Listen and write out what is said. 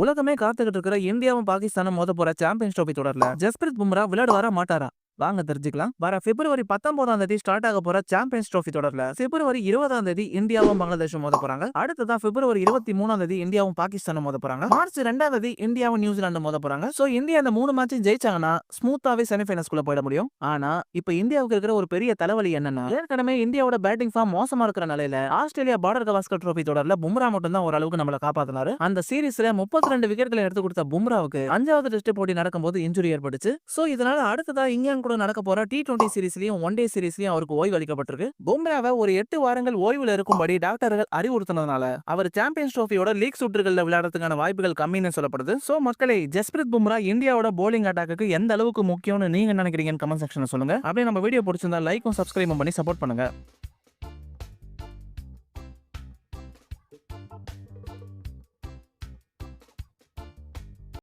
உலகமே காத்துக்கிட்டு இருக்கிற இந்தியாவும் பாகிஸ்தானும் மோத போற சாம்பியன்ஸ் ட்ரோபி தொடர்ல ஜஸ்பிரித் பும்ரா விளையாடுவாரா மாட்டாரா? வாங்க தெரிஞ்சுக்கலாம். வர பிப்ரவரி 19ஆம் தேதி ஸ்டார்ட் ஆக போற சாம்பியன்ஸ் ட்ரோபி தொடர்ல பிப்ரவரி 20ஆம் தேதி இந்தியாவும் பங்களாதேஷும் மோத போறாங்க. அடுத்ததான் பிப்ரவரி 23ஆம் தேதி இந்தியாவும் பாகிஸ்தானும் மோத போறாங்க. மார்ச் 2ஆம் தேதி இந்தியாவும் நியூசிலாந்து மோத போறாங்க. சோ இந்தியா இந்த 3 மேட்சும் ஜெயிச்சாங்கன்னா ஸ்மூத்தாவே செமிஃபைனல்ஸ்குள்ள போயிட முடியும். ஆனா இப்ப இந்தியாவுக்கு இருக்கிற ஒரு பெரிய தலைவலி என்னன்னா, ஏற்கனவே இந்தியாவோட பேட்டிங் ஃபார்ம் மோசமா இருக்கிற நிலையில ஆஸ்திரேலியா பார்டர் கவாஸ்கர் ட்ரோபி தொடர்ல பும்ரா மட்டும் தான் ஓரளவுக்கு நம்மள காப்பாத்தினாரு. அந்த சீரிஸ்ல 32 விக்கெட்களை எடுத்து கொடுத்த பும்ராவுக்கு 5வது டெஸ்ட் போட்டி நடக்கும்போது இன்ஜுரி ஏற்பட்டுச்சு. சோ இதனால அடுத்ததா இங்கிலாந்து கூட நடக்க போற T20 சீரிஸ்லயும் ஒன் டே சீரிஸ்லயும் அவருக்கு ஓய்வு அளிக்கப்பட்டிருக்கு. பும்ராவை ஒரு 8 வாரங்கள் ஓய்வுல இருக்கும்படி டாக்டர்கள் அறிவுறுத்தினதுனால அவர் சாம்பியன்ஸ் ட்ரோபியோட லீக் சுற்றுகள்ல விளையாடுறதுக்கான வாய்ப்புகள் கம்மின்னு சொல்லப்படுது. சோ மக்களே, ஜஸ்பிரித் பும்ரா இந்தியாவோட போலிங் அட்டாக்கு எந்த அளவுக்கு முக்கியம்னு நீங்க நினைக்கிறீங்கன்னு கமெண்ட் செக்ஷன்ல சொல்லுங்க. அப்படியே நம்ம வீடியோ பிடிச்சிருந்தா லைக்கும் சப்ஸ்கிரைபும் பண்ணி சப்போர்ட் பண்ணுங்க.